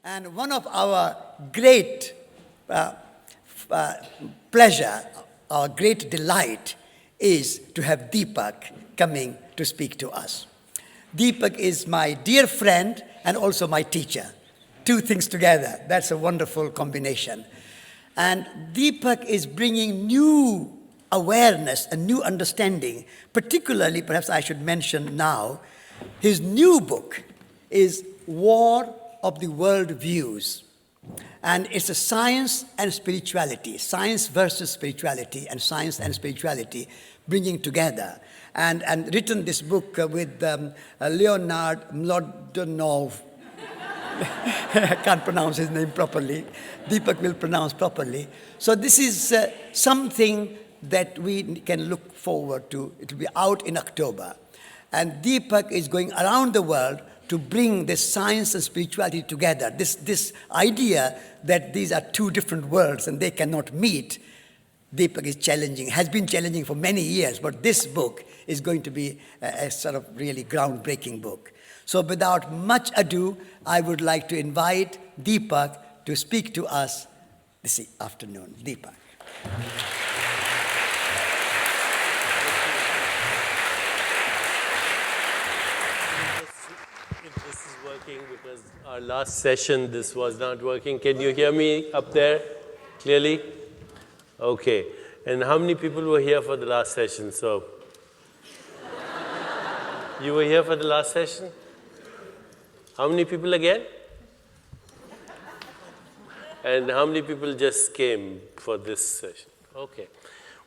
And one of our great pleasure, our great delight is to have Deepak coming to speak to us. Deepak is my dear friend and also my teacher. Two things together, that's a wonderful combination. And Deepak is bringing new awareness and new understanding, particularly, perhaps I should mention now, his new book is War of the World Views. And it's a science and spirituality, science versus spirituality, and science and spirituality bringing together. And written this book with Leonard Mlodinov. I can't pronounce his name properly. Deepak will pronounce properly. So this is something that we can look forward to. It will be out in October. And Deepak is going around the world to bring this science and spirituality together. This idea that these are two different worlds and they cannot meet, Deepak is challenging, has been challenging for many years, but this book is going to be a sort of really groundbreaking book. So without much ado, I would like to invite Deepak to speak to us this afternoon. Deepak. If this is working, because our last session, this was not working. Can you hear me up there clearly? Okay. And how many people were here for the last session? So, you were here for the last session? How many people again? And how many people just came for this session? Okay.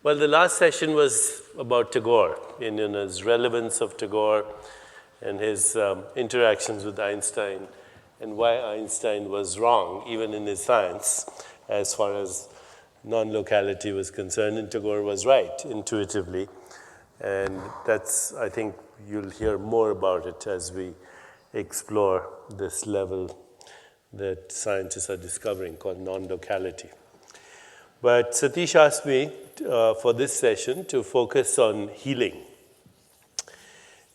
Well, the last session was about Tagore, and his relevance of Tagore and his interactions with Einstein, and why Einstein was wrong, even in his science, as far as non-locality was concerned, and Tagore was right, intuitively. And that's, I think, you'll hear more about it as we explore this level that scientists are discovering called non-locality. But Satish asked me for this session to focus on healing.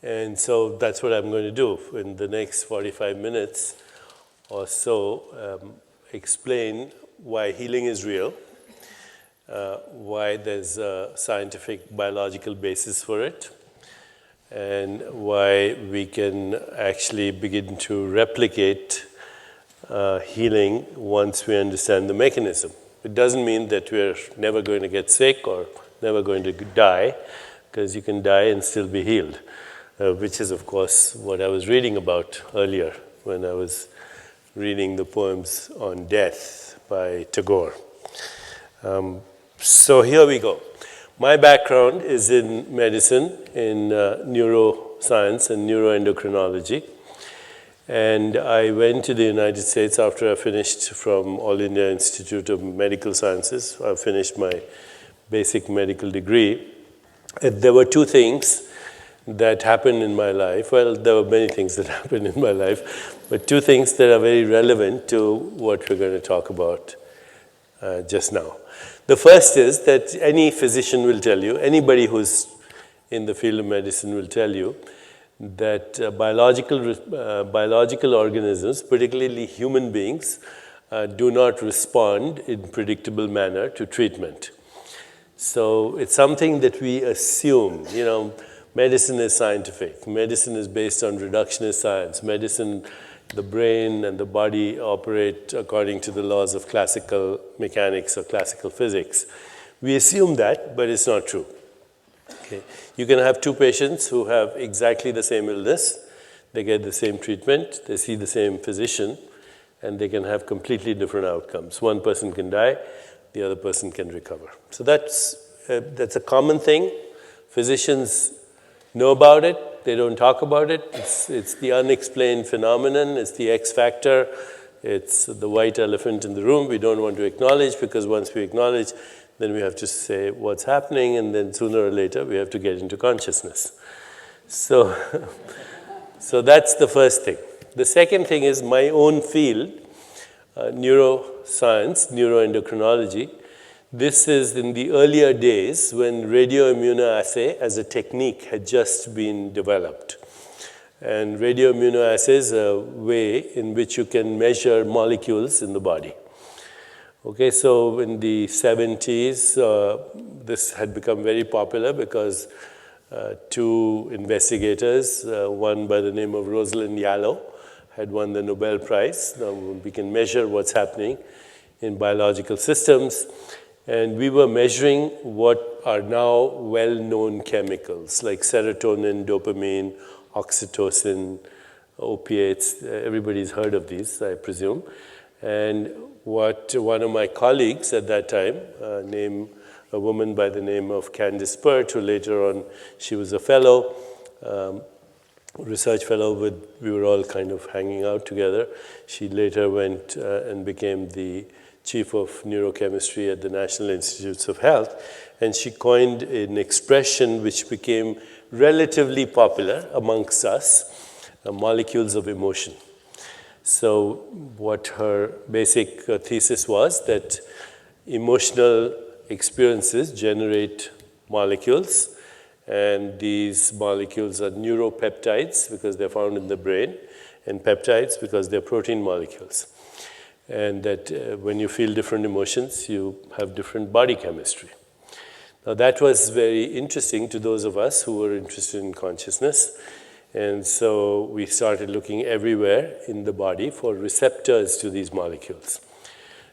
And so that's what I'm going to do in the next 45 minutes or so, explain why healing is real, why there's a scientific biological basis for it, and why we can actually begin to replicate healing once we understand the mechanism. It doesn't mean that we're never going to get sick or never going to die, because you can die and still be healed, which is, of course, what I was reading about earlier when I was reading the poems on death by Tagore. So here we go. My background is in medicine, in neuroscience and neuroendocrinology. And I went to the United States after I finished from All India Institute of Medical Sciences. I finished my basic medical degree. And there were two things that happened in my life. Well, there were many things that happened in my life, but two things that are very relevant to what we're going to talk about just now. The first is that any physician will tell you, anybody who's in the field of medicine will tell you, that biological organisms, particularly human beings, do not respond in predictable manner to treatment. So it's something that we assume. Medicine is scientific. Medicine is based on reductionist science. Medicine, the brain and the body operate according to the laws of classical mechanics or classical physics. We assume that, but it's not true. Okay. You can have two patients who have exactly the same illness. They get the same treatment. They see the same physician, and they can have completely different outcomes. One person can die. The other person can recover. So that's a common thing. Physicians know about it. They don't talk about it. It's the unexplained phenomenon. It's the X factor. It's the white elephant in the room we don't want to acknowledge, because once we acknowledge, then we have to say what's happening, and then sooner or later we have to get into consciousness. So that's the first thing. The second thing is my own field, neuroscience, neuroendocrinology. This is in the earlier days when radioimmunoassay as a technique had just been developed. And radioimmunoassay is a way in which you can measure molecules in the body. Okay, so in the 70s, this had become very popular because two investigators, one by the name of Rosalind Yallow, had won the Nobel Prize. Now we can measure what's happening in biological systems. And we were measuring what are now well-known chemicals like serotonin, dopamine, oxytocin, opiates. Everybody's heard of these, I presume. And what one of my colleagues at that time, a woman by the name of Candice Pert, who later on, she was a fellow, research fellow we were all kind of hanging out together. She later went and became the chief of neurochemistry at the National Institutes of Health. And she coined an expression which became relatively popular amongst us, molecules of emotion. So what her basic thesis was that emotional experiences generate molecules, and these molecules are neuropeptides because they're found in the brain, and peptides because they're protein molecules. And that when you feel different emotions, you have different body chemistry. Now that was very interesting to those of us who were interested in consciousness. And so we started looking everywhere in the body for receptors to these molecules.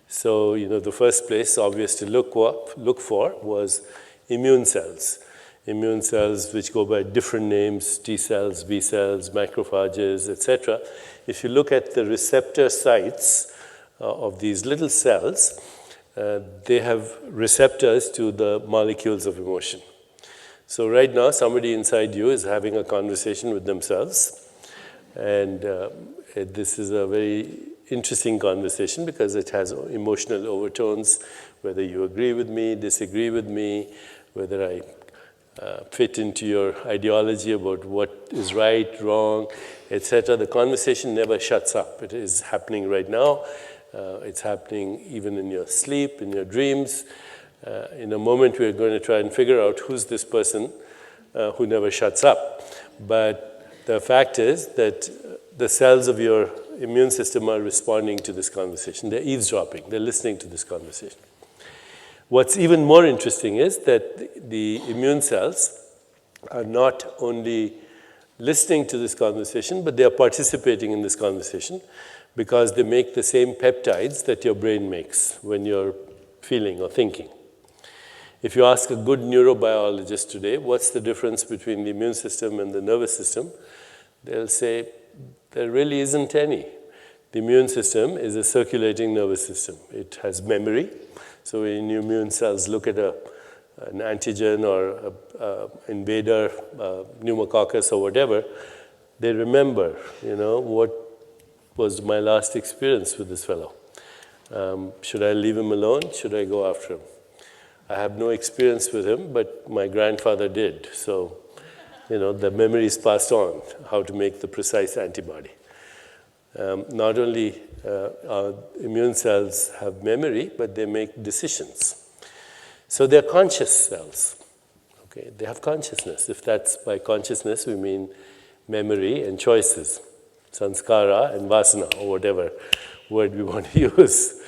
So, the first place obvious to look for was immune cells. Immune cells which go by different names, T cells, B cells, macrophages, etc. If you look at the receptor sites of these little cells, they have receptors to the molecules of emotion. So right now, somebody inside you is having a conversation with themselves. And this is a very interesting conversation because it has emotional overtones, whether you agree with me, disagree with me, whether I fit into your ideology about what is right, wrong, etc. The conversation never shuts up. It is happening right now. It's happening even in your sleep, in your dreams. In a moment, we're going to try and figure out who's this person who never shuts up. But the fact is that the cells of your immune system are responding to this conversation. They're eavesdropping. They're listening to this conversation. What's even more interesting is that the immune cells are not only listening to this conversation, but they are participating in this conversation because they make the same peptides that your brain makes when you're feeling or thinking. If you ask a good neurobiologist today, what's the difference between the immune system and the nervous system, they'll say there really isn't any. The immune system is a circulating nervous system. It has memory. So when your immune cells look at an antigen or an invader, pneumococcus or whatever, they remember, what was my last experience with this fellow. Should I leave him alone? Should I go after him? I have no experience with him, but my grandfather did. So, the memory is passed on, how to make the precise antibody. Not only our immune cells have memory, but they make decisions. So they're conscious cells. Okay? They have consciousness. If that's by consciousness, we mean memory and choices, sanskara and vasana, or whatever word we want to use.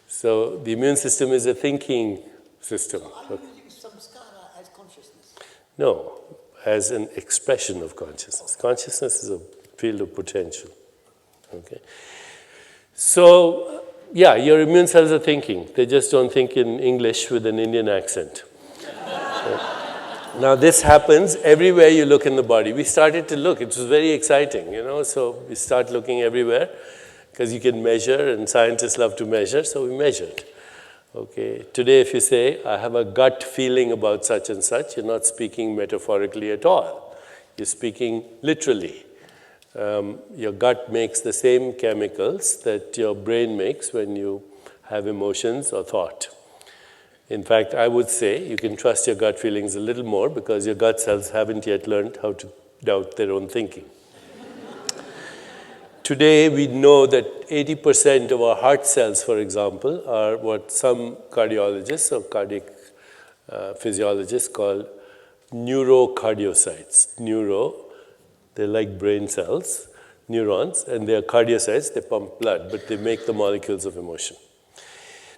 So the immune system is a thinking system. So are you using samskara as consciousness? No, as an expression of consciousness. Consciousness is a field of potential. Okay. So, your immune cells are thinking. They just don't think in English with an Indian accent. Now, this happens everywhere you look in the body. We started to look. It was very exciting, So we start looking everywhere because you can measure, and scientists love to measure, so we measured. Okay. Today, if you say, I have a gut feeling about such and such, you're not speaking metaphorically at all. You're speaking literally. Your gut makes the same chemicals that your brain makes when you have emotions or thought. In fact, I would say you can trust your gut feelings a little more because your gut cells haven't yet learned how to doubt their own thinking. Today, we know that 80% of our heart cells, for example, are what some cardiologists or cardiac physiologists call neurocardiocytes. Neuro, They're like brain cells, neurons, and they are cardiocytes. They pump blood, but they make the molecules of emotion.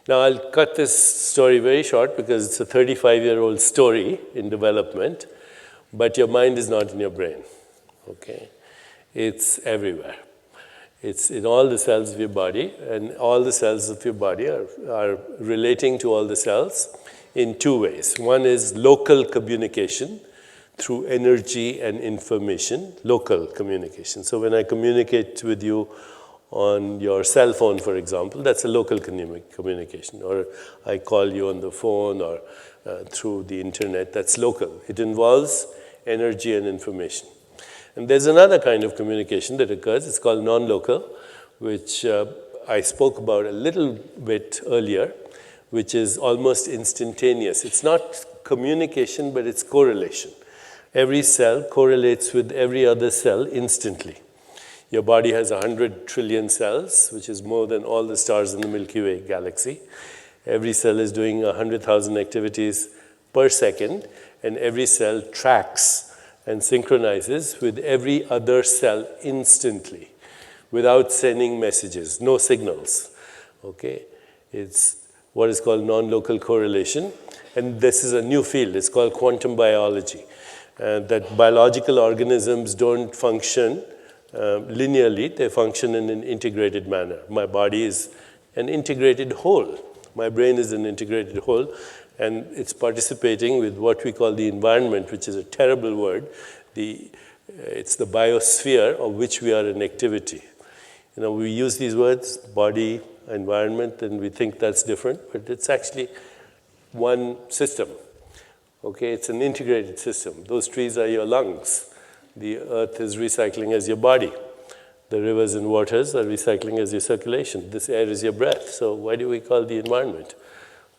Now, I'll cut this story very short because it's a 35-year-old story in development, but your mind is not in your brain, okay? It's everywhere. It's in all the cells of your body, and all the cells of your body are relating to all the cells in two ways. One is local communication through energy and information, local communication. So when I communicate with you on your cell phone, for example, that's a local communication. Or I call you on the phone or through the internet, that's local. It involves energy and information. And there's another kind of communication that occurs. It's called non-local, which I spoke about a little bit earlier, which is almost instantaneous. It's not communication, but it's correlation. Every cell correlates with every other cell instantly. Your body has 100 trillion cells, which is more than all the stars in the Milky Way galaxy. Every cell is doing 100,000 activities per second, and every cell tracks and synchronizes with every other cell instantly without sending messages, no signals. Okay? It's what is called non-local correlation, and this is a new field. It's called quantum biology, that biological organisms don't function linearly, they function in an integrated manner. My body is an integrated whole. My brain is an integrated whole, and it's participating with what we call the environment, which is a terrible word. It's the biosphere of which we are an activity. You know, we use these words, body, environment, and we think that's different, but it's actually one system. Okay, it's an integrated system. Those trees are your lungs. The earth is recycling as your body. The rivers and waters are recycling as your circulation. This air is your breath. So why do we call the environment?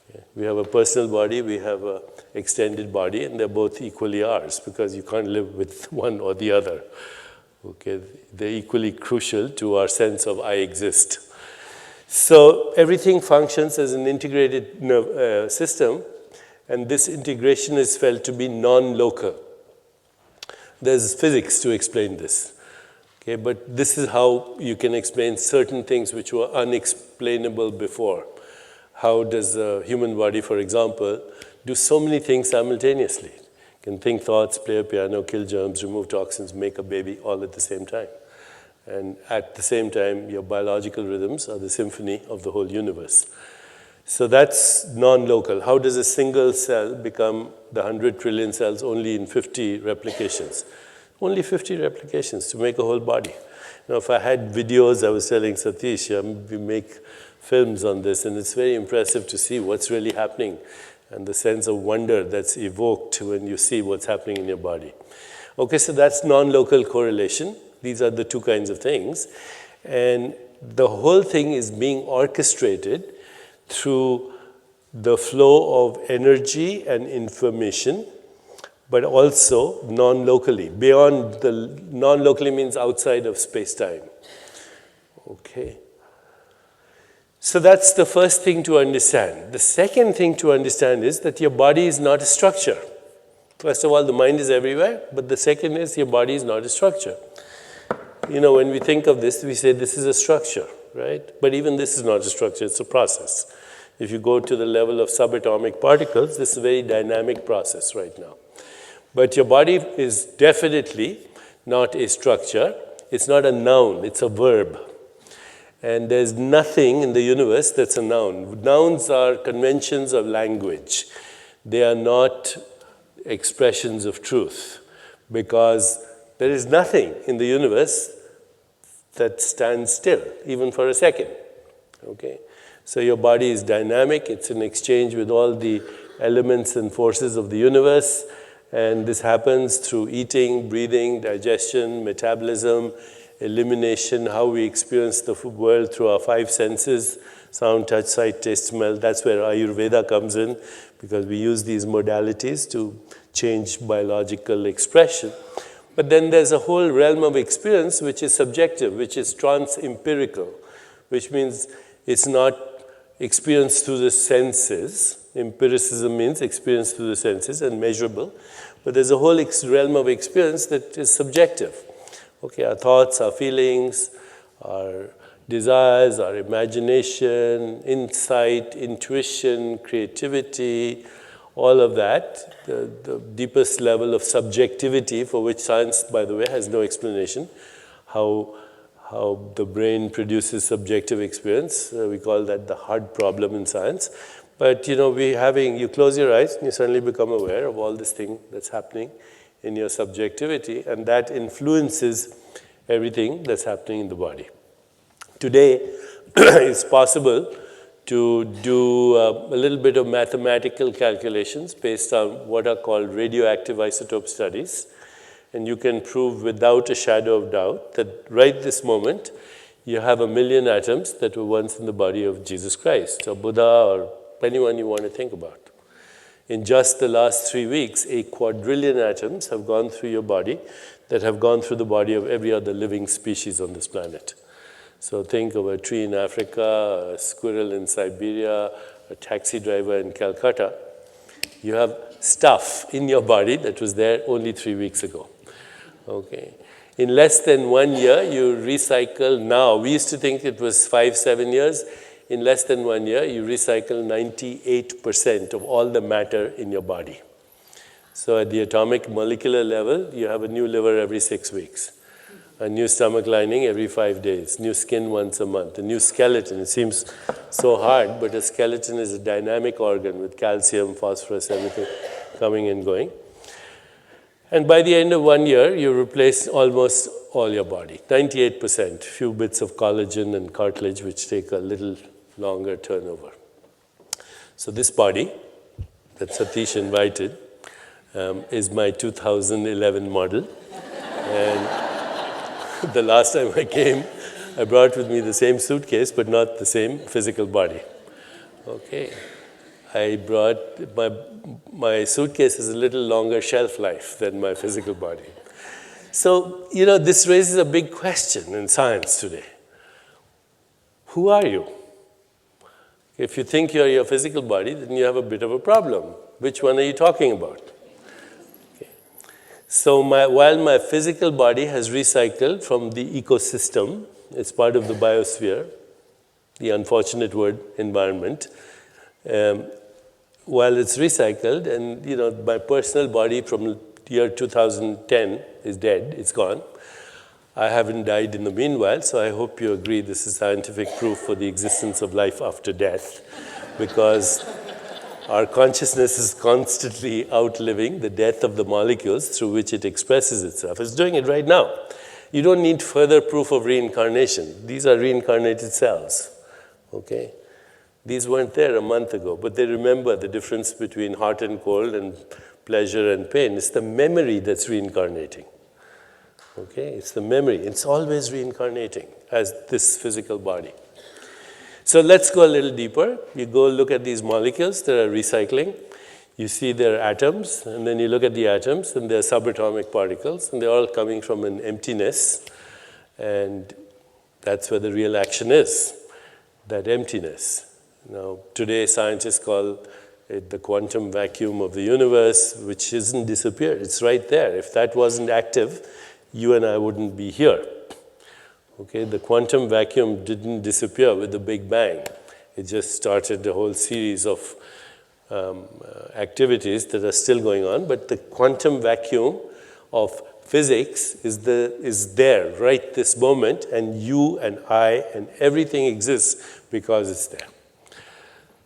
Okay. We have a personal body, we have an extended body, and they're both equally ours because you can't live with one or the other. Okay, they're equally crucial to our sense of I exist. So everything functions as an integrated system, and this integration is felt to be non-local. There's physics to explain this, okay? But this is how you can explain certain things which were unexplainable before. How does the human body, for example, do so many things simultaneously? It can think thoughts, play a piano, kill germs, remove toxins, make a baby all at the same time. And at the same time, your biological rhythms are the symphony of the whole universe. So that's non-local. How does a single cell become the 100 trillion cells only in 50 replications? Only 50 replications to make a whole body. Now, if I had videos, I was telling Satish, we make films on this, and it's very impressive to see what's really happening and the sense of wonder that's evoked when you see what's happening in your body. Okay, so that's non-local correlation. These are the two kinds of things. And the whole thing is being orchestrated through the flow of energy and information, but also non-locally. Beyond the non-locally means outside of space-time. Okay. So that's the first thing to understand. The second thing to understand is that your body is not a structure. First of all, the mind is everywhere, but the second is your body is not a structure. You know, when we think of this, we say this is a structure, right? But even this is not a structure, it's a process. If you go to the level of subatomic particles, this is a very dynamic process right now. But your body is definitely not a structure. It's not a noun, it's a verb. And there's nothing in the universe that's a noun. Nouns are conventions of language. They are not expressions of truth, because there is nothing in the universe that stands still, even for a second. Okay? So your body is dynamic. It's in exchange with all the elements and forces of the universe. And this happens through eating, breathing, digestion, metabolism, elimination, how we experience the world through our five senses, sound, touch, sight, taste, smell. That's where Ayurveda comes in, because we use these modalities to change biological expression. But then there's a whole realm of experience which is subjective, which is trans-empirical, which means it's not experienced through the senses. Empiricism means experience through the senses and measurable. But there's a whole realm of experience that is subjective. Okay, our thoughts, our feelings, our desires, our imagination, insight, intuition, creativity, all of that, the deepest level of subjectivity for which science, by the way, has no explanation, how the brain produces subjective experience. We call that the hard problem in science. But you close your eyes and you suddenly become aware of all this thing that's happening in your subjectivity, and that influences everything that's happening in the body. Today, it's possible to do a little bit of mathematical calculations based on what are called radioactive isotope studies. And you can prove without a shadow of doubt that right this moment, you have 1 million atoms that were once in the body of Jesus Christ, or Buddha, or anyone you want to think about. In just the last 3 weeks, 1 quadrillion atoms have gone through your body that have gone through the body of every other living species on this planet. So think of a tree in Africa, a squirrel in Siberia, a taxi driver in Calcutta. You have stuff in your body that was there only 3 weeks ago. Okay. In less than 1 year, you recycle now. We used to think it was 5-7 years. In less than 1 year, you recycle 98% of all the matter in your body. So at the atomic molecular level, you have a new liver every 6 weeks, a new stomach lining every 5 days, new skin once a month, a new skeleton. It seems so hard, but a skeleton is a dynamic organ with calcium, phosphorus, everything coming and going. And by the end of 1 year, you replace almost all your body, 98%, few bits of collagen and cartilage, which take a little longer turnover. So this body that Satish invited is my 2011 model. And the last time I came, I brought with me the same suitcase, but not the same physical body. Okay. I brought, my suitcase has a little longer shelf life than my physical body. So, this raises a big question in science today. Who are you? If you think you're your physical body, then you have a bit of a problem. Which one are you talking about? Okay. So while my physical body has recycled from the ecosystem, it's part of the biosphere, the unfortunate word, environment, while it's recycled, and my personal body from year 2010 is dead, it's gone. I haven't died in the meanwhile, so I hope you agree this is scientific proof for the existence of life after death, because our consciousness is constantly outliving the death of the molecules through which it expresses itself. It's doing it right now. You don't need further proof of reincarnation. These are reincarnated cells, okay? These weren't there a month ago, but they remember the difference between hot and cold and pleasure and pain. It's the memory that's reincarnating. Okay, it's the memory. It's always reincarnating as this physical body. So let's go a little deeper. You go look at these molecules that are recycling. You see their atoms, and then you look at the atoms, and they're subatomic particles, and they're all coming from an emptiness. And that's where the real action is, that emptiness. Now, today scientists call it the quantum vacuum of the universe, which isn't disappeared. It's right there. If that wasn't active, you and I wouldn't be here. Okay, the quantum vacuum didn't disappear with the Big Bang. It just started a whole series of activities that are still going on, but the quantum vacuum of physics is there right this moment, and you and I and everything exists because it's there.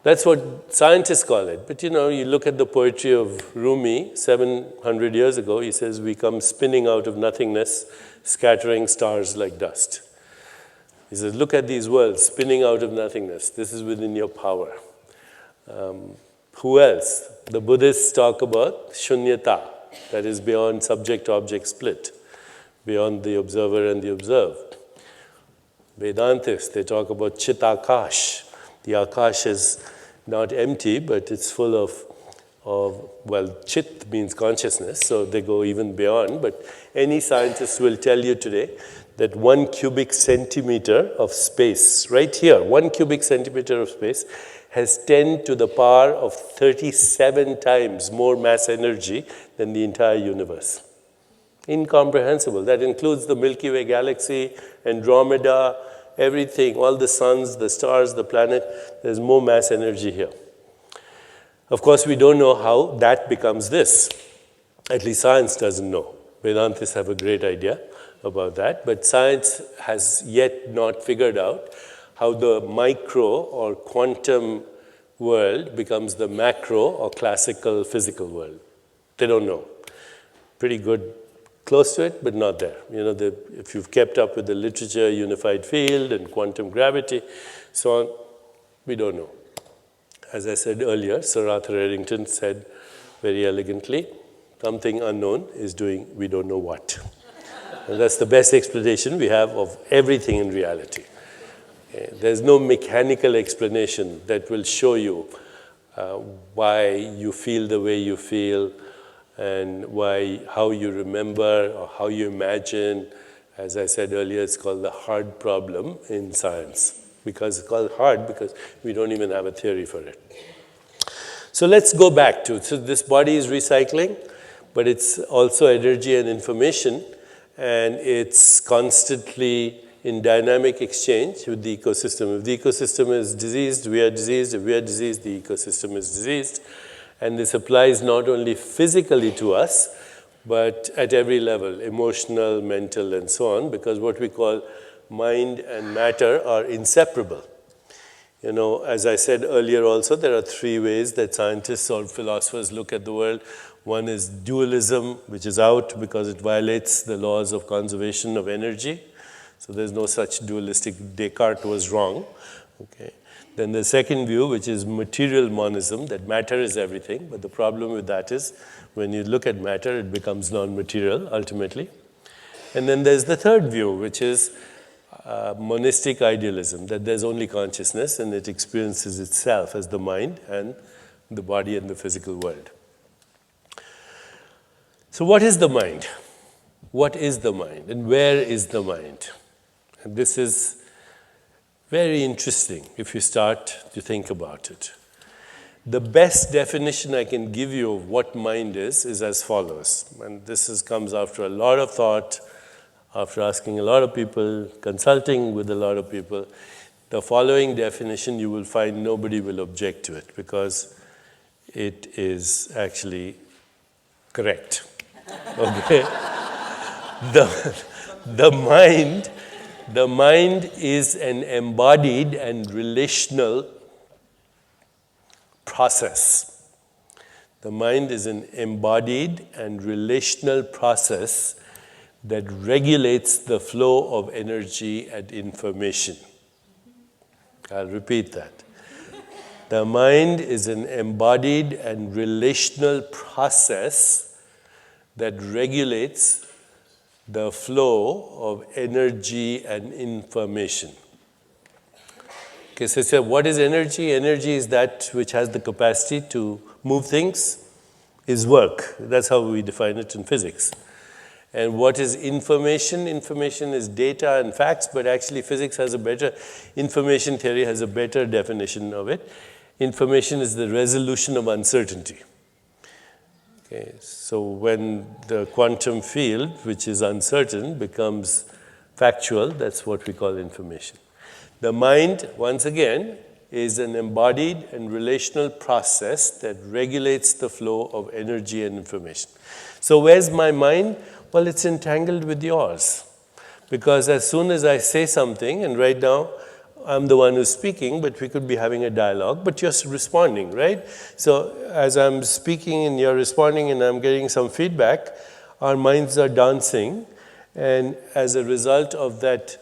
That's what scientists call it. But you look at the poetry of Rumi 700 years ago. He says, we come spinning out of nothingness, scattering stars like dust. He says, look at these worlds spinning out of nothingness. This is within your power. Who else? The Buddhists talk about shunyata, that is beyond subject-object split, beyond the observer and the observed. Vedantists, they talk about chitakash. The akash is not empty, but it's full of chit means consciousness, so they go even beyond. But any scientist will tell you today that 1 cubic centimeter of space, right here, 1 cubic centimeter of space, has 10 to the power of 37 times more mass energy than the entire universe. Incomprehensible. That includes the Milky Way galaxy, Andromeda, everything, all the suns, the stars, the planet. There's more mass energy here. Of course, we don't know how that becomes this. At least science doesn't know. Vedantists have a great idea about that, but science has yet not figured out how the micro or quantum world becomes the macro or classical physical world. They don't know. Pretty good, close to it, but not there. You know, if you've kept up with the literature, unified field and quantum gravity, so on, we don't know. As I said earlier, Sir Arthur Eddington said very elegantly, something unknown is doing we don't know what. And that's the best explanation we have of everything in reality. There's no mechanical explanation that will show you why you feel the way you feel and how you remember or how you imagine. As I said earlier, it's called the hard problem in science. Because it's called hard because we don't even have a theory for it. So let's go back to, so this body is recycling, but it's also energy and information, and it's constantly in dynamic exchange with the ecosystem. If the ecosystem is diseased, we are diseased. If we are diseased, the ecosystem is diseased. And this applies not only physically to us, but at every level, emotional, mental, and so on, because what we call mind and matter are inseparable. You know, as I said earlier also, there are three ways that scientists or philosophers look at the world. One is dualism, which is out because it violates the laws of conservation of energy. So there's no such dualistic. Descartes was wrong. Okay. Then the second view, which is material monism, that matter is everything. But the problem with that is when you look at matter, it becomes non-material ultimately. And then there's the third view, which is monistic idealism, that there's only consciousness and it experiences itself as the mind and the body and the physical world. So what is the mind? What is the mind and where is the mind? And this is very interesting if you start to think about it. The best definition I can give you of what mind is as follows. And this comes after a lot of thought, after asking a lot of people, consulting with a lot of people. The following definition, you will find nobody will object to it because it is actually correct. Okay? The mind is an embodied and relational process. The mind is an embodied and relational process that regulates the flow of energy and information. I'll repeat that. The mind is an embodied and relational process that regulates the flow of energy and information. Okay, so what is energy? Energy is that which has the capacity to move things, is work. That's how we define it in physics. And what is information? Information is data and facts, but actually physics has a better, information theory has a better definition of it. Information is the resolution of uncertainty. Okay, so when the quantum field, which is uncertain, becomes factual, that's what we call information. The mind, once again, is an embodied and relational process that regulates the flow of energy and information. So where's my mind? Well, it's entangled with yours. Because as soon as I say something, and right now I'm the one who's speaking, but we could be having a dialogue, but you're responding, right? So as I'm speaking and you're responding and I'm getting some feedback, our minds are dancing. And as a result of that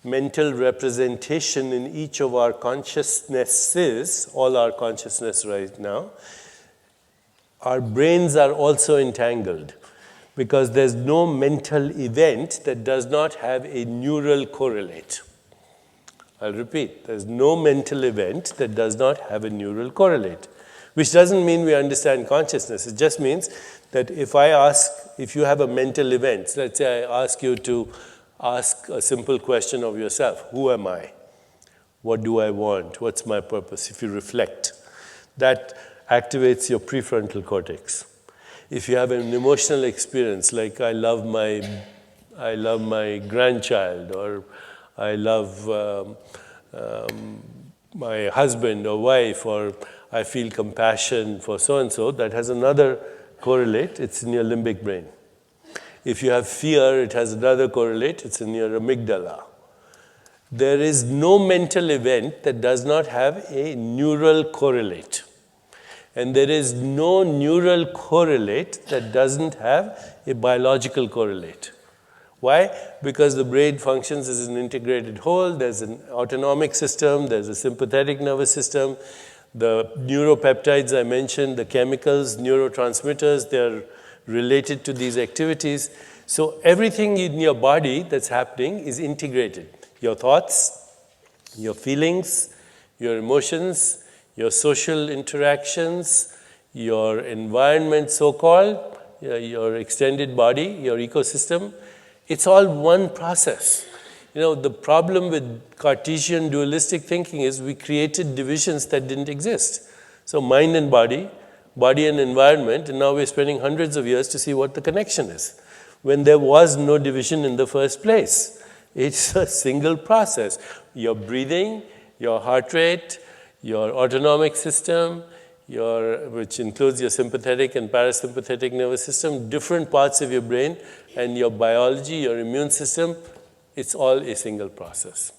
mental representation in each of our consciousnesses, all our consciousness right now, our brains are also entangled. Because there's no mental event that does not have a neural correlate. I'll repeat, there's no mental event that does not have a neural correlate. Which doesn't mean we understand consciousness. It just means that if you have a mental event, let's say I ask you to ask a simple question of yourself, who am I? What do I want? What's my purpose? If you reflect, that activates your prefrontal cortex. If you have an emotional experience, like I love my grandchild, or I love my husband or wife, or I feel compassion for so-and-so, that has another correlate, it's in your limbic brain. If you have fear, it has another correlate, it's in your amygdala. There is no mental event that does not have a neural correlate. And there is no neural correlate that doesn't have a biological correlate. Why? Because the brain functions as an integrated whole. There's an autonomic system, there's a sympathetic nervous system. The neuropeptides I mentioned, the chemicals, neurotransmitters, they're related to these activities. So everything in your body that's happening is integrated. Your thoughts, your feelings, your emotions, your social interactions, your environment, so-called, your extended body, your ecosystem, it's all one process. The problem with Cartesian dualistic thinking is we created divisions that didn't exist. So mind and body, body and environment, and now we're spending hundreds of years to see what the connection is, when there was no division in the first place. It's a single process. Your breathing, your heart rate, your autonomic system, which includes your sympathetic and parasympathetic nervous system, different parts of your brain, and your biology, your immune system, it's all a single process.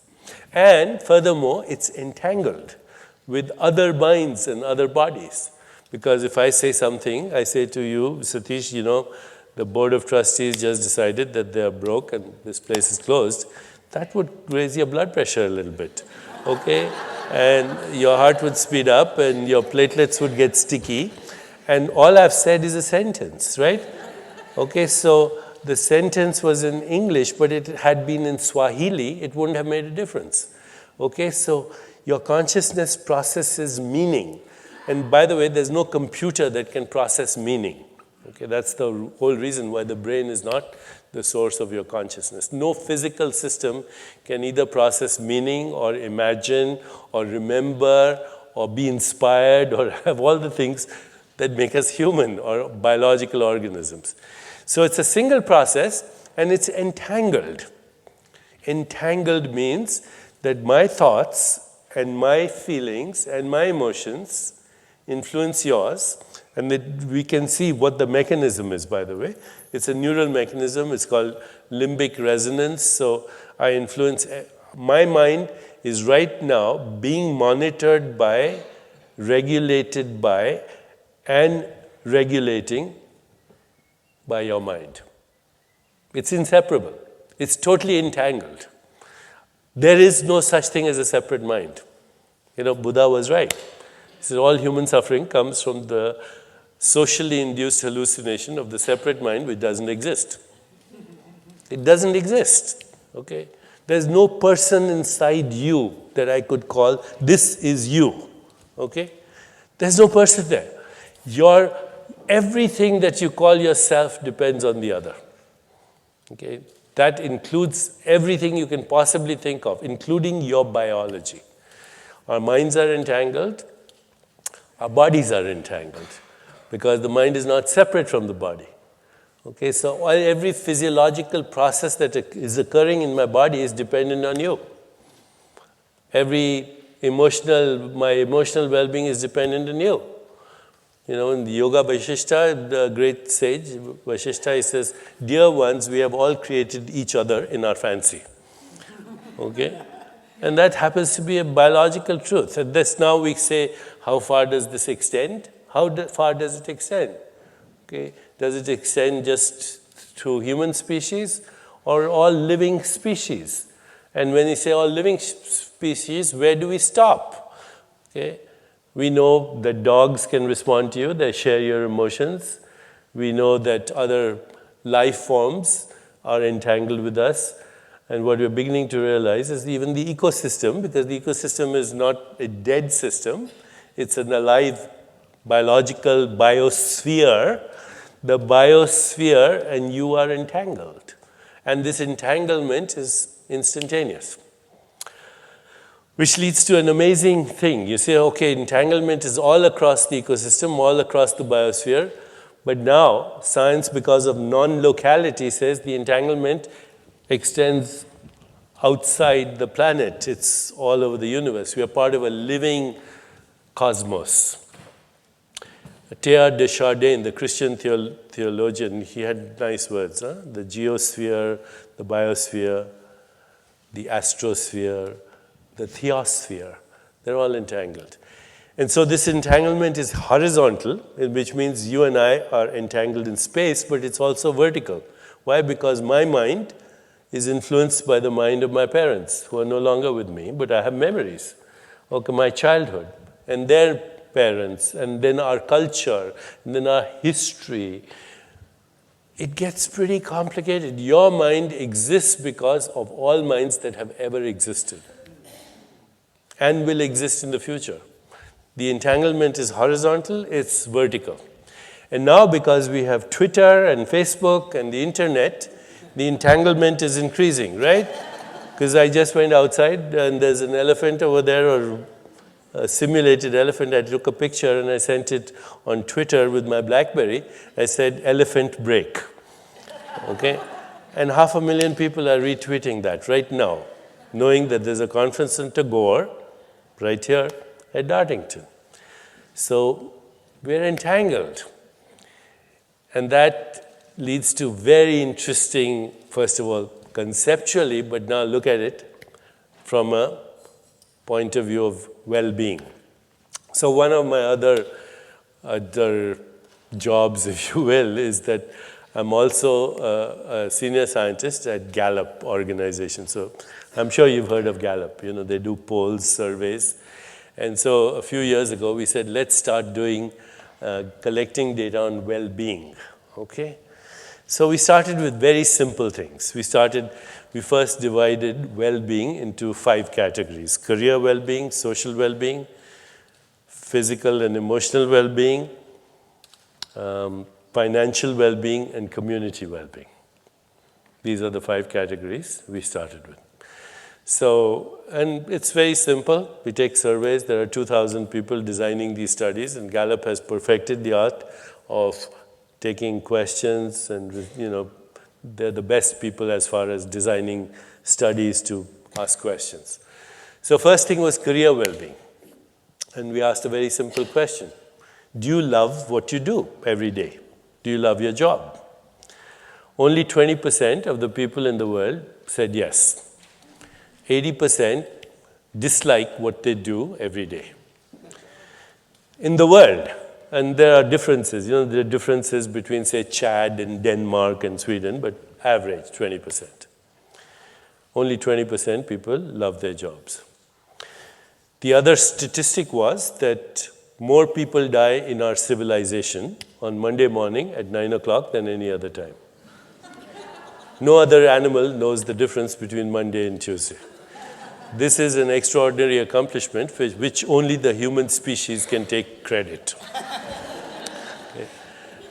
And furthermore, it's entangled with other minds and other bodies. Because if I say something, I say to you, Satish, the board of trustees just decided that they are broke and this place is closed, that would raise your blood pressure a little bit, okay? And your heart would speed up and your platelets would get sticky. And all I've said is a sentence, right? Okay, so the sentence was in English, but it had been in Swahili, it wouldn't have made a difference. Okay, so your consciousness processes meaning. And by the way, there's no computer that can process meaning. Okay, that's the whole reason why the brain is not the source of your consciousness. No physical system can either process meaning or imagine or remember or be inspired or have all the things that make us human or biological organisms. So it's a single process and it's entangled. Entangled means that my thoughts and my feelings and my emotions influence yours, and that we can see what the mechanism is, by the way. It's a neural mechanism. It's called limbic resonance. So I influence, my mind is right now being monitored by, regulated by, and regulating by your mind. It's inseparable. It's totally entangled. There is no such thing as a separate mind. Buddha was right. He said all human suffering comes from the socially induced hallucination of the separate mind which doesn't exist. It doesn't exist, okay? There's no person inside you that I could call, this is you, okay? There's no person there. Everything that you call yourself depends on the other, okay? That includes everything you can possibly think of, including your biology. Our minds are entangled, our bodies are entangled, because the mind is not separate from the body. Okay, so every physiological process that is occurring in my body is dependent on you. My emotional well-being is dependent on you. In the Yoga Vaishishta, the great sage Vaishishta, he says, dear ones, we have all created each other in our fancy. Okay? And that happens to be a biological truth. And this now we say, how far does this extend? How far does it extend? Okay. Does it extend just to human species or all living species? And when we say all living species, where do we stop? Okay. We know that dogs can respond to you, they share your emotions. We know that other life forms are entangled with us. And what we're beginning to realize is even the ecosystem, because the ecosystem is not a dead system, it's an alive biological biosphere. The biosphere and you are entangled. And this entanglement is instantaneous. Which leads to an amazing thing. You say, okay, entanglement is all across the ecosystem, all across the biosphere, But now, science, because of non-locality, says the entanglement extends outside the planet. It's all over the universe. We are part of a living cosmos. Teilhard de Chardin, the Christian theologian, he had nice words. The geosphere, the biosphere, the astrosphere, the theosphere, they're all entangled. And so this entanglement is horizontal, which means you and I are entangled in space, but it's also vertical. Why? Because my mind is influenced by the mind of my parents, who are no longer with me, but I have memories. Okay, my childhood, and their parents, and then our culture, and then our history. It gets pretty complicated. Your mind exists because of all minds that have ever existed and will exist in the future. The entanglement is horizontal, it's vertical. And now, because we have Twitter and Facebook and the internet, the entanglement is increasing, right? Because I just went outside and there's an elephant over there, or a simulated elephant. I took a picture and I sent it on Twitter with my BlackBerry. I said, elephant break. Okay? And 500,000 people are retweeting that right now, knowing that there's a conference in Tagore right here at Dartington. So we're entangled. And that leads to very interesting, first of all, conceptually, but now look at it from a point of view of well-being. So one of my other jobs, if you will, is that I'm also a senior scientist at Gallup organization. So I'm sure you've heard of Gallup. You know, they do polls, surveys. And so a few years ago, we said, let's start doing collecting data on well-being, okay? So we started with very simple things. We first divided well-being into 5 categories: career well-being, social well-being, physical and emotional well-being, financial well-being, and community well-being. These are the 5 categories we started with. So, and it's very simple. We take surveys. There are 2,000 people designing these studies, and Gallup has perfected the art of taking questions, and, you know, they're the best people as far as designing studies to ask questions. So first thing was career well-being. And we asked a very simple question. Do you love what you do every day? Do you love your job? Only 20% of the people in the world said yes. 80% dislike what they do every day. In the world, and there are differences, you know, there are differences between, say, Chad and Denmark and Sweden, but average 20%. Only 20% people love their jobs. The other statistic was that more people die in our civilization on Monday morning at 9 o'clock than any other time. No other animal knows the difference between Monday and Tuesday. This is an extraordinary accomplishment for which only the human species can take credit. Okay.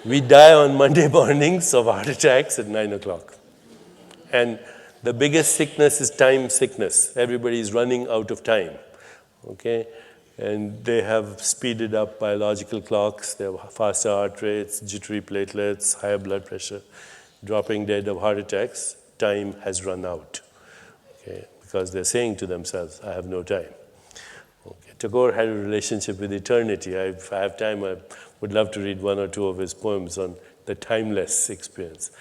We die on Monday mornings of heart attacks at 9 o'clock. And the biggest sickness is time sickness. Everybody is running out of time. Okay? And they have speeded up biological clocks. They have faster heart rates, jittery platelets, higher blood pressure, dropping dead of heart attacks. Time has run out. Okay? Because they're saying to themselves, I have no time. Okay. Tagore had a relationship with eternity. If I have time, I would love to read 1 or 2 of his poems on the timeless experience.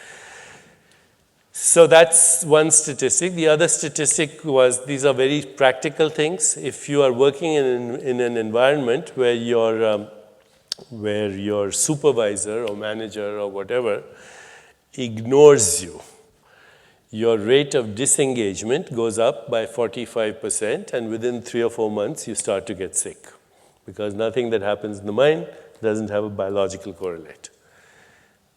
So that's one statistic. The other statistic was, these are very practical things. If you are working in an environment where your supervisor or manager or whatever ignores you, your rate of disengagement goes up by 45%, and within 3 or 4 months, you start to get sick, because nothing that happens in the mind doesn't have a biological correlate.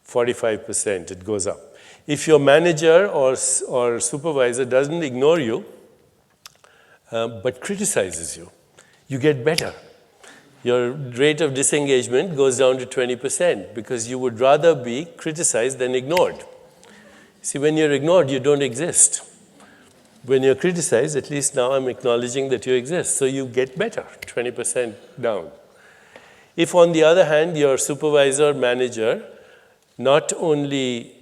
45%, it goes up. If your manager or supervisor doesn't ignore you, but criticizes you, you get better. Your rate of disengagement goes down to 20%, because you would rather be criticized than ignored. See, when you're ignored, you don't exist. When you're criticized, at least now I'm acknowledging that you exist. So you get better, 20% down. If, on the other hand, your supervisor or manager not only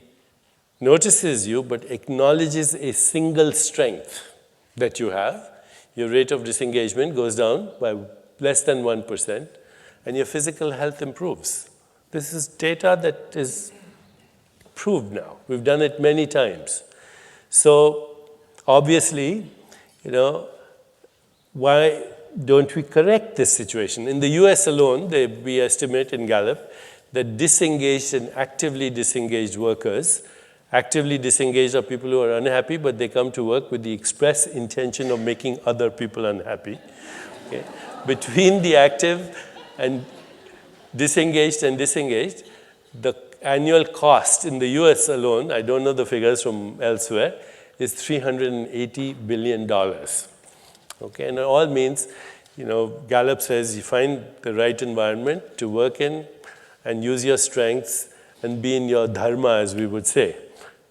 notices you, but acknowledges a single strength that you have. Your rate of disengagement goes down by less than 1%, and your physical health improves. This is data that is proved now. We've done it many times. So obviously, why don't we correct this situation? In the US alone, we estimate in Gallup that disengaged and actively disengaged workers, actively disengaged are people who are unhappy, but they come to work with the express intention of making other people unhappy. Okay? Between the active and disengaged, the annual cost in the US alone, I don't know the figures from elsewhere, is $380 billion. Okay, and it all means, Gallup says you find the right environment to work in and use your strengths and be in your dharma, as we would say.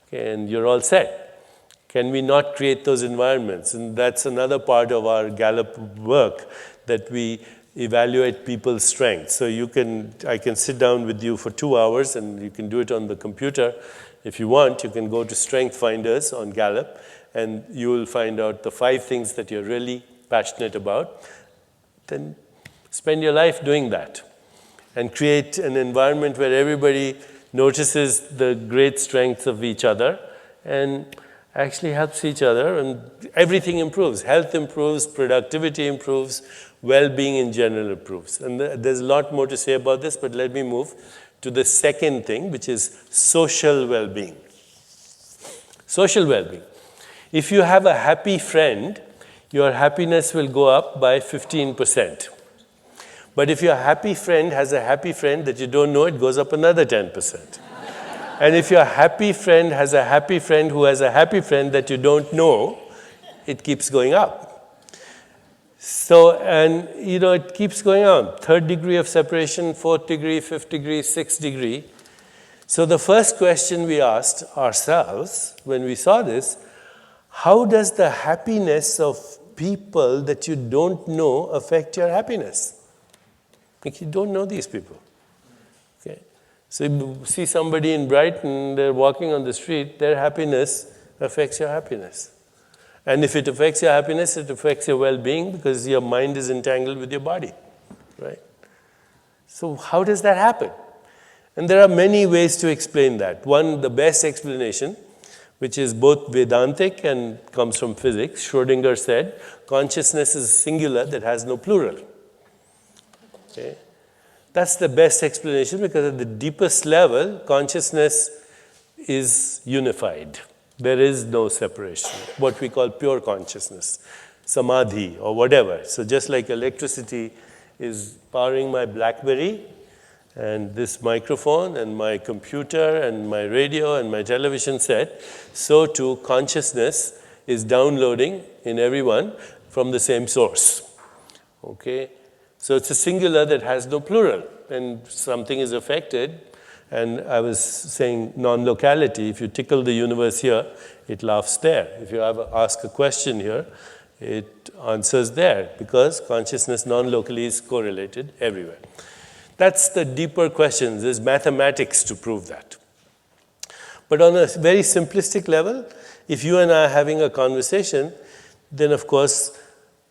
Okay, and you're all set. Can we not create those environments? And that's another part of our Gallup work, that we evaluate people's strengths. So I can sit down with you for 2 hours, and you can do it on the computer. If you want, you can go to Strength Finders on Gallup, and you will find out the 5 things that you're really passionate about. Then spend your life doing that and create an environment where everybody notices the great strengths of each other and actually helps each other, and everything improves. Health improves, productivity improves, well-being in general improves. And there's a lot more to say about this, but let me move to the second thing, which is social well-being. Social well-being. If you have a happy friend, your happiness will go up by 15%. But if your happy friend has a happy friend that you don't know, it goes up another 10%. And if your happy friend has a happy friend who has a happy friend that you don't know, it keeps going up. So, and it keeps going on. 3rd degree of separation, 4th degree, 5th degree, 6th degree. So the first question we asked ourselves when we saw this, how does the happiness of people that you don't know affect your happiness? Like, you don't know these people. Okay? So you see somebody in Brighton, they're walking on the street, their happiness affects your happiness. And if it affects your happiness, it affects your well-being, because your mind is entangled with your body, right? So how does that happen? And there are many ways to explain that. One, the best explanation, which is both Vedantic and comes from physics. Schrödinger said, consciousness is singular that has no plural. Okay? That's the best explanation, because at the deepest level, consciousness is unified. There is no separation, what we call pure consciousness, samadhi or whatever. So just like electricity is powering my BlackBerry and this microphone and my computer and my radio and my television set, so too consciousness is downloading in everyone from the same source. Okay? So it's a singular that has no plural, and something is affected. And I was saying non-locality. If you tickle the universe here, it laughs there. If you ask a question here, it answers there, because consciousness non-locally is correlated everywhere. That's the deeper questions. There's mathematics to prove that. But on a very simplistic level, if you and I are having a conversation, then of course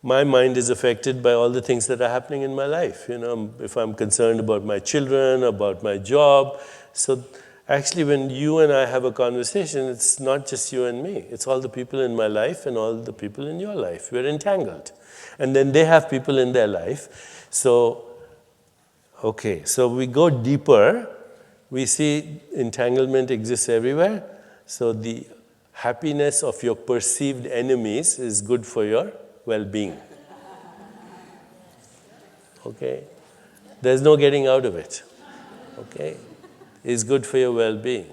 my mind is affected by all the things that are happening in my life. If I'm concerned about my children, about my job. So actually, when you and I have a conversation, it's not just you and me. It's all the people in my life and all the people in your life. We're entangled. And then they have people in their life. So, okay, so we go deeper. We see entanglement exists everywhere. So the happiness of your perceived enemies is good for your well-being. Okay? There's no getting out of it. Okay? It's good for your well-being.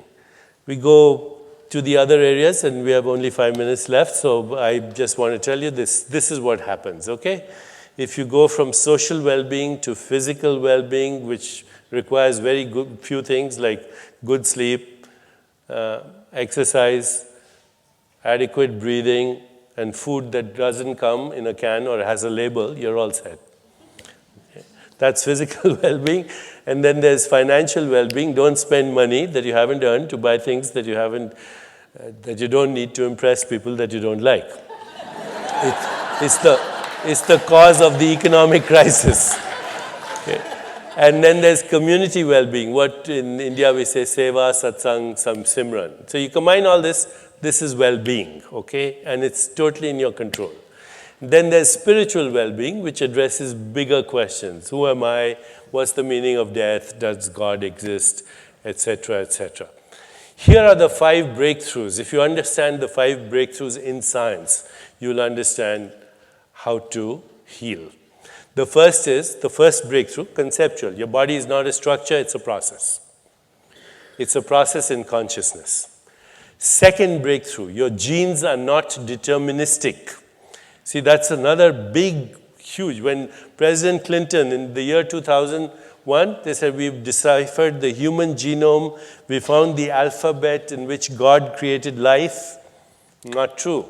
We go to the other areas, and we have only 5 minutes left, so I just want to tell you this. This is what happens, okay? If you go from social well-being to physical well-being, which requires very good few things like good sleep, exercise, adequate breathing, and food that doesn't come in a can or has a label, you're all set. Okay. That's physical well-being. And then there's financial well-being. Don't spend money that you haven't earned to buy things that you haven't, that you don't need to impress people that you don't like. It's the cause of the economic crisis. Okay. And then there's community well-being. What in India we say, seva, satsang, simran. So you combine all this, this is well-being, okay? And it's totally in your control. Then there's spiritual well-being, which addresses bigger questions. Who am I? What's the meaning of death? Does God exist? Etc., etc. Here are the 5 breakthroughs. If you understand the 5 breakthroughs in science, you'll understand how to heal. The first breakthrough, conceptual. Your body is not a structure, it's a process. It's a process in consciousness. Second breakthrough, your genes are not deterministic. See, that's another big, huge. When President Clinton in the year 2001, they said, we've deciphered the human genome, we found the alphabet in which God created life. Not true.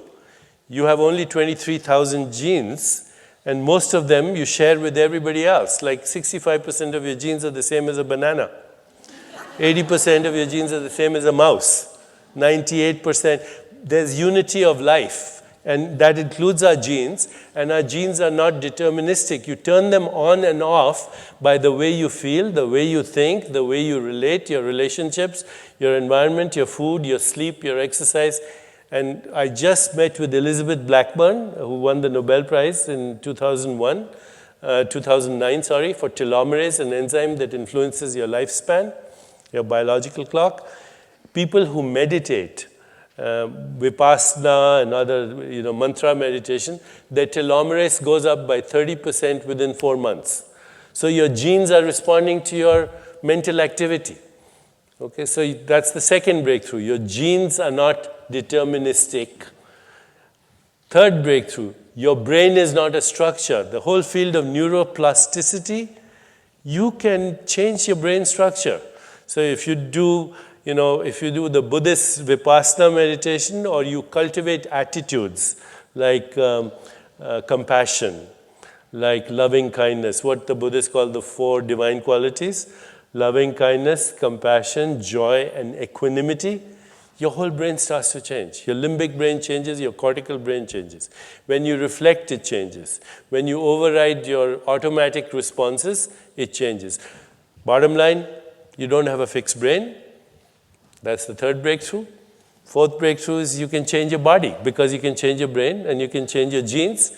You have only 23,000 genes, and most of them you share with everybody else. Like 65% of your genes are the same as a banana. 80% of your genes are the same as a mouse. 98%. There's unity of life, and that includes our genes, and our genes are not deterministic. You turn them on and off by the way you feel, the way you think, the way you relate, your relationships, your environment, your food, your sleep, your exercise. And I just met with Elizabeth Blackburn, who won the Nobel Prize in 2009, for telomerase, an enzyme that influences your lifespan, your biological clock. People who meditate, Vipassana and other, mantra meditation, their telomerase goes up by 30% within 4 months. So your genes are responding to your mental activity. Okay, so that's the second breakthrough. Your genes are not deterministic. Third breakthrough, your brain is not a structure. The whole field of neuroplasticity, you can change your brain structure. So if you do the Buddhist Vipassana meditation, or you cultivate attitudes like compassion, like loving kindness, what the Buddhists call the 4 divine qualities, loving kindness, compassion, joy, and equanimity, your whole brain starts to change. Your limbic brain changes, your cortical brain changes. When you reflect, it changes. When you override your automatic responses, it changes. Bottom line, you don't have a fixed brain. That's the third breakthrough. Fourth breakthrough is you can change your body, because you can change your brain and you can change your genes.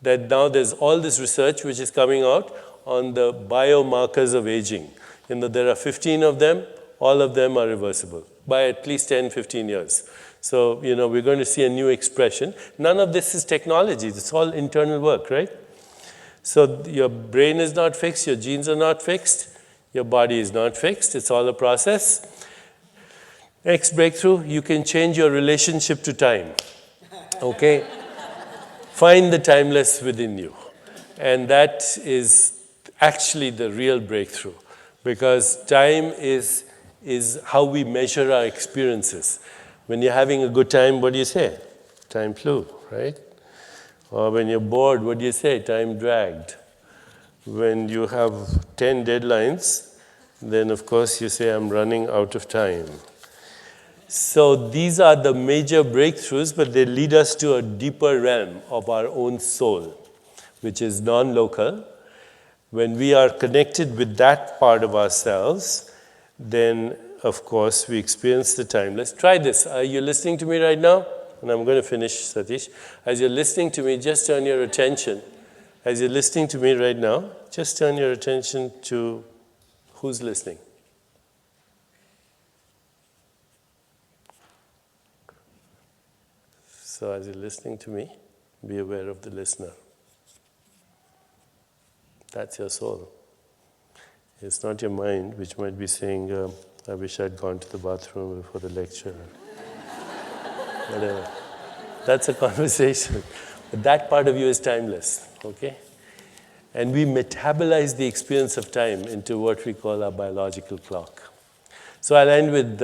That now there's all this research which is coming out on the biomarkers of aging. There are 15 of them, all of them are reversible by at least 10, 15 years. So, we're going to see a new expression. None of this is technology. It's all internal work, right? So your brain is not fixed, your genes are not fixed, your body is not fixed. It's all a process. Next breakthrough, you can change your relationship to time. Okay? Find the timeless within you. And that is actually the real breakthrough. Because time is how we measure our experiences. When you're having a good time, what do you say? Time flew, right? Or when you're bored, what do you say? Time dragged. When you have 10 deadlines, then of course you say, I'm running out of time. So these are the major breakthroughs, but they lead us to a deeper realm of our own soul, which is non-local. When we are connected with that part of ourselves, then, of course, we experience the timeless. Try this. Are you listening to me right now? And I'm going to finish, Satish. As you're listening to me, just turn your attention. As you're listening to me right now, just turn your attention to who's listening. So as you're listening to me, be aware of the listener. That's your soul. It's not your mind, which might be saying, I wish I'd gone to the bathroom before the lecture. Whatever. That's a conversation. But that part of you is timeless, okay? And we metabolize the experience of time into what we call our biological clock. So I'll end with,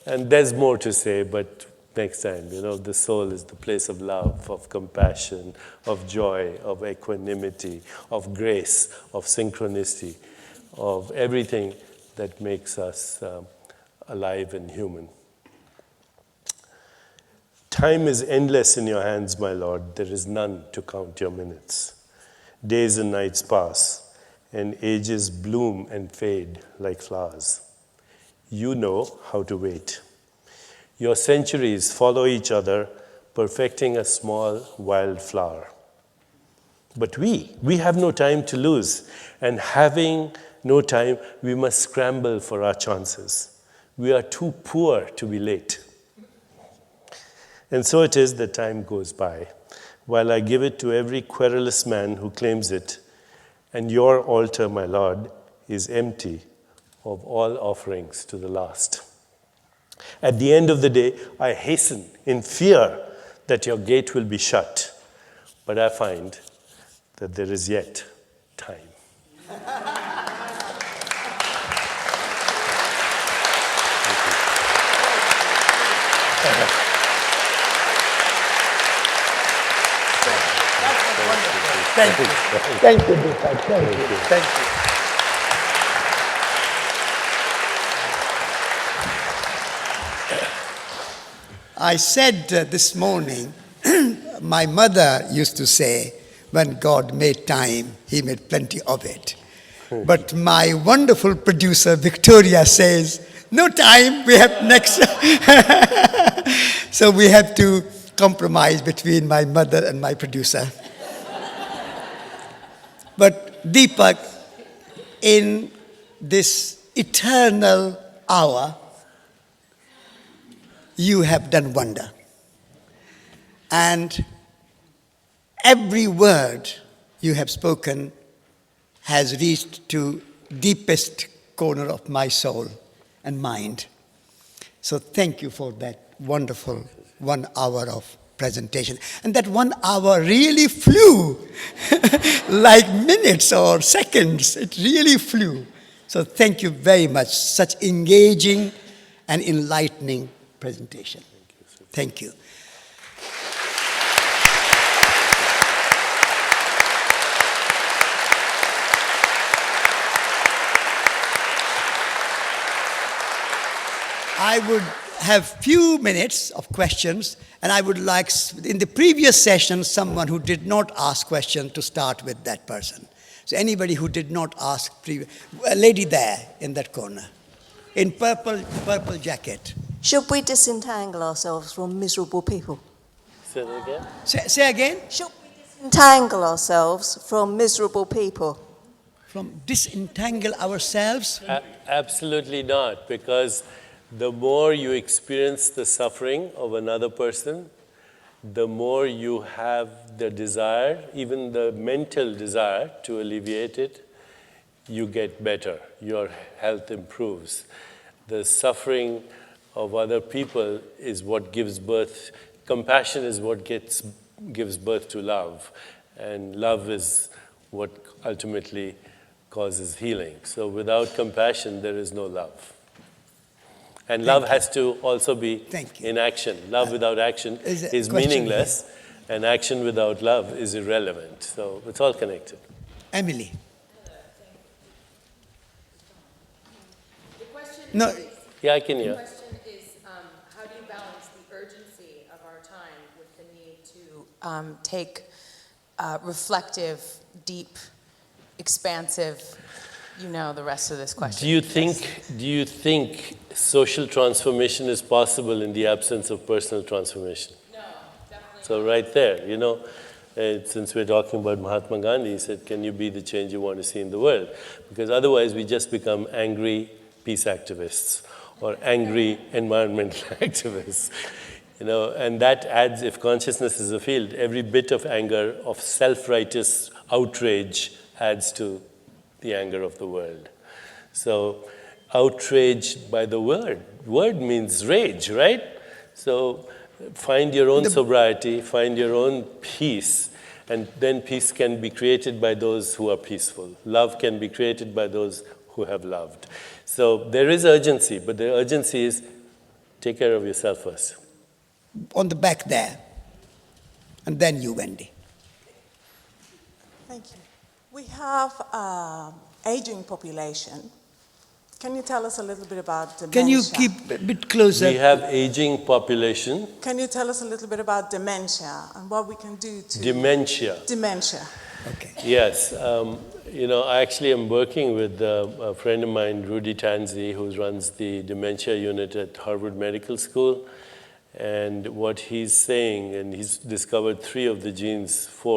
and there's more to say, but next time. The soul is the place of love, of compassion, of joy, of equanimity, of grace, of synchronicity, of everything that makes us alive and human. Time is endless in your hands, my Lord. There is none to count your minutes. Days and nights pass, and ages bloom and fade like flowers. You know how to wait. Your centuries follow each other, perfecting a small wild flower. But we have no time to lose, and having no time, we must scramble for our chances. We are too poor to be late. And so it is that time goes by, while I give it to every querulous man who claims it, and your altar, my Lord, is empty of all offerings to the last. At the end of the day, I hasten in fear that your gate will be shut, but I find that there is yet time. Thank you. Thank you, Deepak. Thank you. Thank you. I said this morning, my mother used to say, when God made time, he made plenty of it. But my wonderful producer, Victoria, says, no time, we have next. So we have to compromise between my mother and my producer. But Deepak, in this eternal hour, you have done wonder. And every word you have spoken has reached to deepest corner of my soul and mind. So thank you for that wonderful 1 hour of presentation. And that 1 hour really flew like minutes or seconds. It really flew. So thank you very much. Such engaging and enlightening presentation. Thank you. I would have few minutes of questions, and I would like, in the previous session, someone who did not ask question to start with that person. So anybody who did not ask, a lady there in that corner, in purple jacket. Should we disentangle ourselves from miserable people? Say that again? Say again? Should we disentangle ourselves from miserable people? From disentangle ourselves? Absolutely not, because the more you experience the suffering of another person, the more you have the desire, even the mental desire to alleviate it, you get better. Your health improves. The suffering of other people is what gives birth, compassion is what gives birth to love. And love is what ultimately causes healing. So without compassion, there is no love. And love has to also be in action. Love without action is meaningless, and action without love is irrelevant. So it's all connected. Emily. The question No. is, Yeah, I can hear. the question is how do you balance the urgency of our time with the need to take reflective, deep, expansive, the rest of this question. Do you think social transformation is possible in the absence of personal transformation? No, definitely So right there, since we're talking about Mahatma Gandhi, he said, can you be the change you want to see in the world? Because otherwise we just become angry peace activists or angry environmental activists. And that adds, if consciousness is a field, every bit of anger, of self-righteous outrage adds to the anger of the world. So outraged by the word. Word means rage, right? So find your own sobriety, find your own peace, and then peace can be created by those who are peaceful. Love can be created by those who have loved. So there is urgency, but the urgency is take care of yourself first. on the back there. And then you, Wendy. Thank you. We have aging population. Can you tell us a little bit about dementia? Can you keep a bit closer? We have aging population. Can you tell us a little bit about dementia and what we can do to... Dementia. Dementia. Okay. Yes. I actually am working with a friend of mine, Rudy Tanzi, who runs the dementia unit at Harvard Medical School. And what he's saying, and he's discovered 4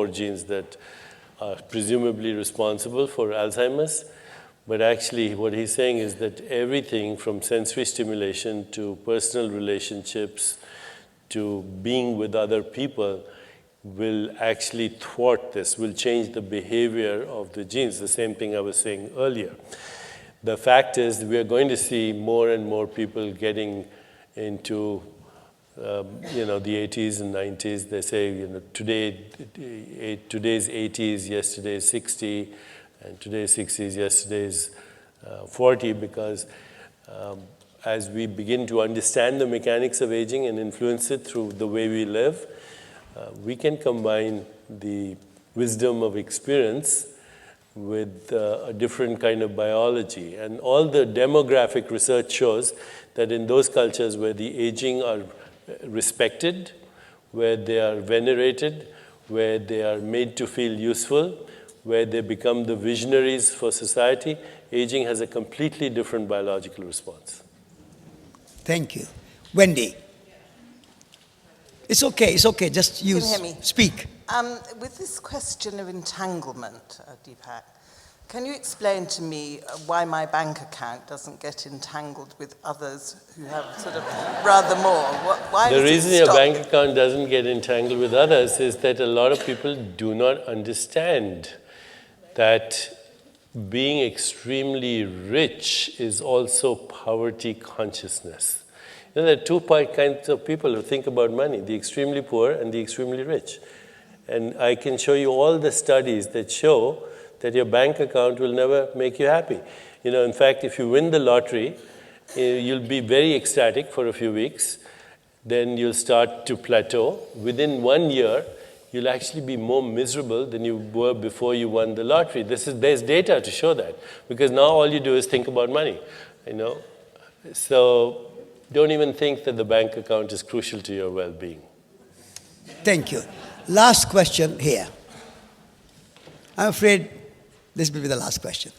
genes that are presumably responsible for Alzheimer's. But actually, what he's saying is that everything from sensory stimulation to personal relationships to being with other people will actually thwart this, will change the behavior of the genes, the same thing I was saying earlier. The fact is we are going to see more and more people getting into the 80s and 90s. They say, today's 80s, yesterday's 60, and today's 60s, yesterday's 40, because as we begin to understand the mechanics of aging and influence it through the way we live, we can combine the wisdom of experience with a different kind of biology. And all the demographic research shows that in those cultures where the aging are respected, where they are venerated, where they are made to feel useful, where they become the visionaries for society, aging has a completely different biological response. Thank you. Wendy. It's okay, just You can hear me. speak. With this question of entanglement, Deepak, can you explain to me why my bank account doesn't get entangled with others who have sort of rather more? Why The does it reason your stop? bank account doesn't get entangled with others is that a lot of people do not understand that being extremely rich is also poverty consciousness. There are 2 kinds of people who think about money, the extremely poor and the extremely rich. And I can show you all the studies that show that your bank account will never make you happy. In fact, if you win the lottery, you'll be very ecstatic for a few weeks. Then you'll start to plateau. Within 1 year, you'll actually be more miserable than you were before you won the lottery. There's data to show that, because now all you do is think about money. So don't even think that the bank account is crucial to your well-being. Thank you. Last question here. I'm afraid this will be the last question.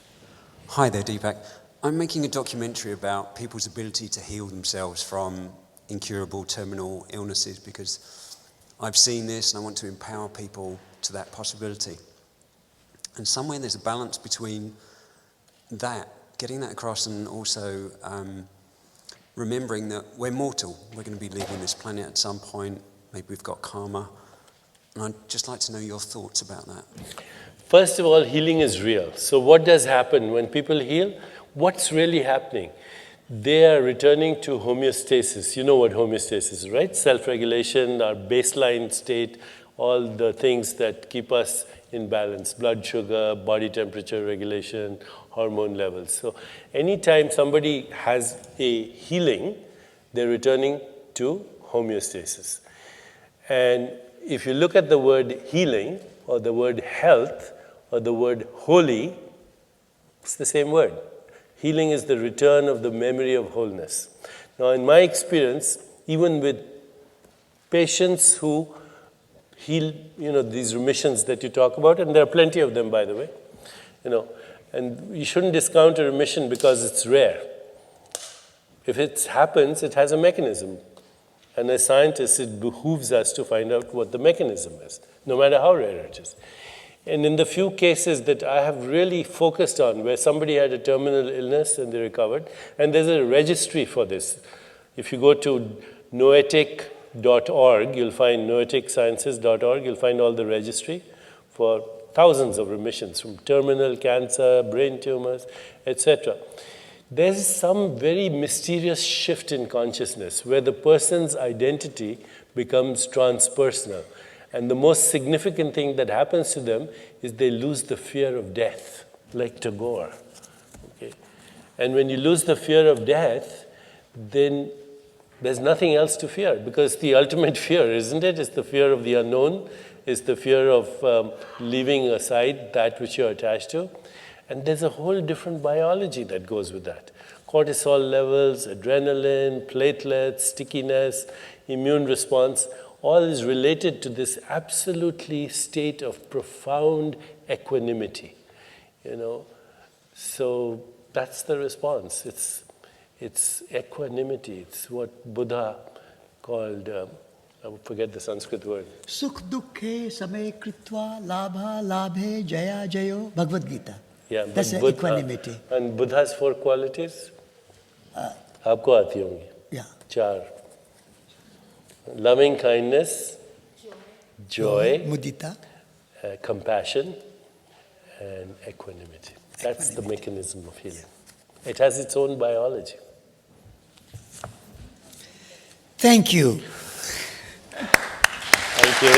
Hi there, Deepak. I'm making a documentary about people's ability to heal themselves from incurable terminal illnesses because I've seen this and I want to empower people to that possibility. And somewhere there's a balance between that, getting that across, and also remembering that we're mortal. We're going to be leaving this planet at some point. Maybe we've got karma. And I'd just like to know your thoughts about that. First of all, healing is real. So what does happen when people heal? What's really happening? They are returning to homeostasis. You know what homeostasis is, right? Self-regulation, our baseline state, all the things that keep us in balance, blood sugar, body temperature regulation, hormone levels. So anytime somebody has a healing, they're returning to homeostasis. And if you look at the word healing, or the word health, or the word holy, it's the same word. Healing is the return of the memory of wholeness. Now, in my experience, even with patients who heal, these remissions that you talk about, and there are plenty of them, by the way, and you shouldn't discount a remission because it's rare. If it happens, it has a mechanism. And as scientists, it behooves us to find out what the mechanism is, no matter how rare it is. And in the few cases that I have really focused on, where somebody had a terminal illness and they recovered, and there's a registry for this. If you go to noetic.org, you'll find noeticsciences.org, you'll find all the registry for thousands of remissions from terminal cancer, brain tumors, etc. There's some very mysterious shift in consciousness where the person's identity becomes transpersonal. And the most significant thing that happens to them is they lose the fear of death, like Tagore. Okay? And when you lose the fear of death, then There's nothing else to fear, because the ultimate fear, isn't it, is the fear of the unknown, is the fear of leaving aside that which you're attached to. And there's a whole different biology that goes with that. Cortisol levels, adrenaline, platelets, stickiness, immune response, all is related to this absolutely state of profound equanimity, you know. So that's the response. It's equanimity. It's what Buddha called, I forget the Sanskrit word. Sukh dukhe samay kritva labha labhe jaya jayo. Bhagavad Gita. Yeah, That's but equanimity. And Buddha's 4 qualities? आपको आती होंगी? Yeah. 4. Loving kindness, joy, Mudita. compassion, and equanimity. That's the mechanism of healing. It has its own biology. Thank you. Thank you.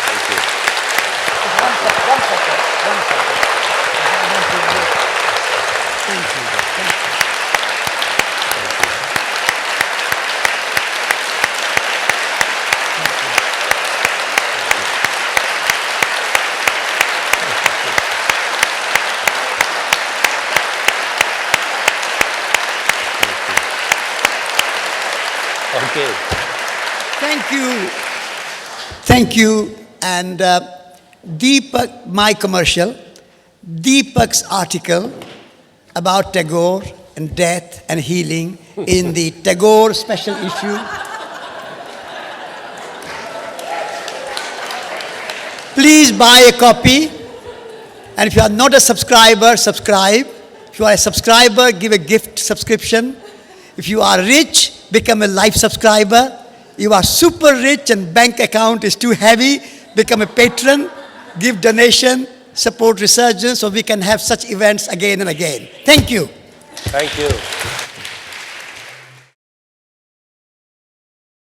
Thank you. One second. Thank you. Okay. Thank you. Thank you. And Deepak, my commercial, Deepak's article about Tagore and death and healing in the Tagore special issue. Please buy a copy. And if you are not a subscriber, subscribe. If you are a subscriber, give a gift subscription. If you are rich, become a life subscriber. You are super rich and bank account is too heavy, become a patron, give donation, support researchers so we can have such events again and again. Thank you. Thank you.